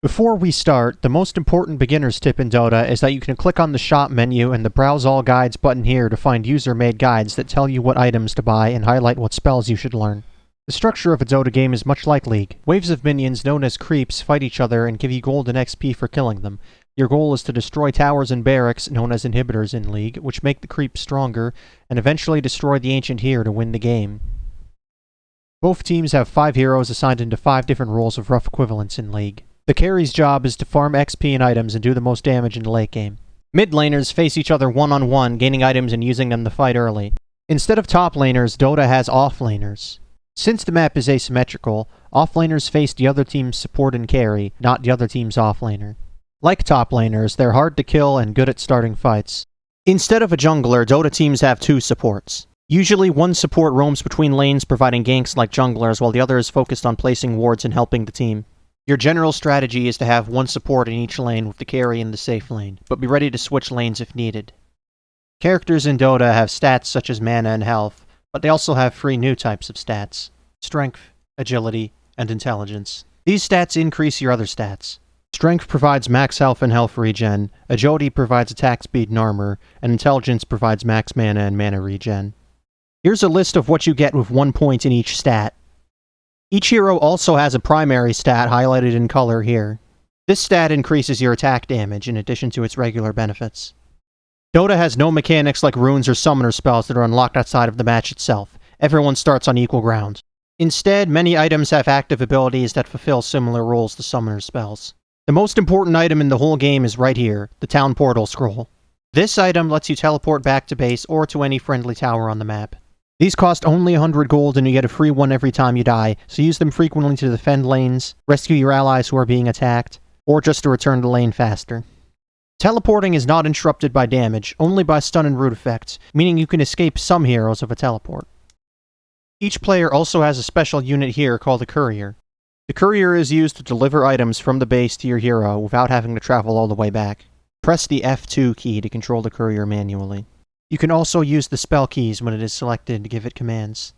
Before we start, the most important beginner's tip in Dota is that you can click on the shop menu and the Browse All Guides button here to find user-made guides that tell you what items to buy and highlight what spells you should learn. The structure of a Dota game is much like League. Waves of minions known as creeps fight each other and give you gold and XP for killing them. Your goal is to destroy towers and barracks, known as inhibitors in League, which make the creeps stronger, and eventually destroy the ancient here to win the game. Both teams have 5 heroes assigned into 5 different roles of rough equivalents in League. The carry's job is to farm XP and items and do the most damage in the late game. Mid laners face each other one-on-one, gaining items and using them to fight early. Instead of top laners, Dota has off laners. Since the map is asymmetrical, off laners face the other team's support and carry, not the other team's off laner. Like top laners, they're hard to kill and good at starting fights. Instead of a jungler, Dota teams have 2 supports. Usually one support roams between lanes providing ganks like junglers, while the other is focused on placing wards and helping the team. Your general strategy is to have one support in each lane with the carry in the safe lane, but be ready to switch lanes if needed. Characters in Dota have stats such as mana and health, but they also have 3 new types of stats: Strength, Agility, and Intelligence. These stats increase your other stats. Strength provides max health and health regen, Agility provides attack speed and armor, and Intelligence provides max mana and mana regen. Here's a list of what you get with 1 point in each stat. Each hero also has a primary stat highlighted in color here. This stat increases your attack damage in addition to its regular benefits. Dota has no mechanics like runes or summoner spells that are unlocked outside of the match itself. Everyone starts on equal ground. Instead, many items have active abilities that fulfill similar roles to summoner spells. The most important item in the whole game is right here, the Town Portal Scroll. This item lets you teleport back to base or to any friendly tower on the map. These cost only 100 gold and you get a free one every time you die, so use them frequently to defend lanes, rescue your allies who are being attacked, or just to return to lane faster. Teleporting is not interrupted by damage, only by stun and root effects, meaning you can escape some heroes of a teleport. Each player also has a special unit here called a courier. The courier is used to deliver items from the base to your hero without having to travel all the way back. Press the F2 key to control the courier manually. You can also use the spell keys when it is selected to give it commands.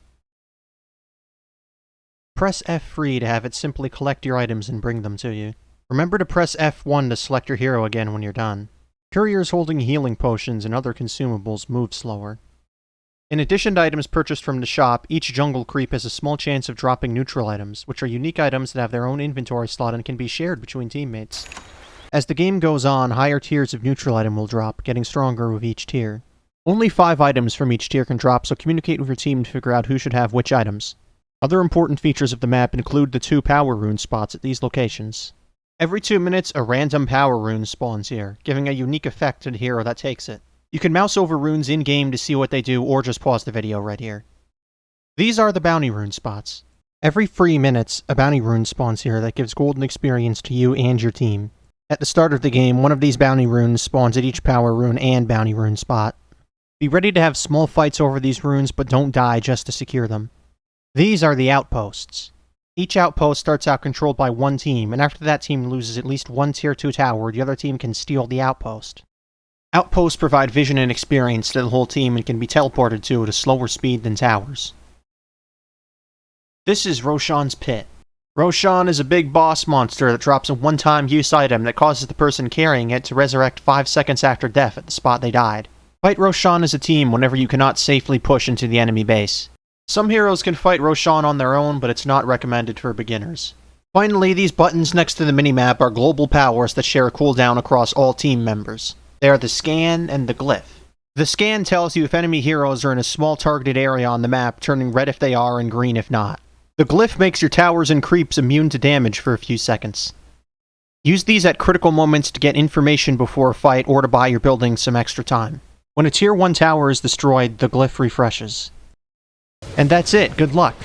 Press F3 to have it simply collect your items and bring them to you. Remember to press F1 to select your hero again when you're done. Couriers holding healing potions and other consumables move slower. In addition to items purchased from the shop, each jungle creep has a small chance of dropping neutral items, which are unique items that have their own inventory slot and can be shared between teammates. As the game goes on, higher tiers of neutral item will drop, getting stronger with each tier. Only 5 items from each tier can drop, so communicate with your team to figure out who should have which items. Other important features of the map include the 2 power rune spots at these locations. Every 2 minutes, a random power rune spawns here, giving a unique effect to the hero that takes it. You can mouse over runes in-game to see what they do, or just pause the video right here. These are the bounty rune spots. Every 3 minutes, a bounty rune spawns here that gives golden experience to you and your team. At the start of the game, one of these bounty runes spawns at each power rune and bounty rune spot. Be ready to have small fights over these runes, but don't die just to secure them. These are the outposts. Each outpost starts out controlled by one team, and after that team loses at least one tier 2 tower, the other team can steal the outpost. Outposts provide vision and experience to the whole team and can be teleported to at a slower speed than towers. This is Roshan's Pit. Roshan is a big boss monster that drops a one-time use item that causes the person carrying it to resurrect 5 seconds after death at the spot they died. Fight Roshan as a team whenever you cannot safely push into the enemy base. Some heroes can fight Roshan on their own, but it's not recommended for beginners. Finally, these buttons next to the minimap are global powers that share a cooldown across all team members. They are the Scan and the Glyph. The Scan tells you if enemy heroes are in a small targeted area on the map, turning red if they are and green if not. The Glyph makes your towers and creeps immune to damage for a few seconds. Use these at critical moments to get information before a fight or to buy your building some extra time. When a tier 1 tower is destroyed, the Glyph refreshes. And that's it, good luck!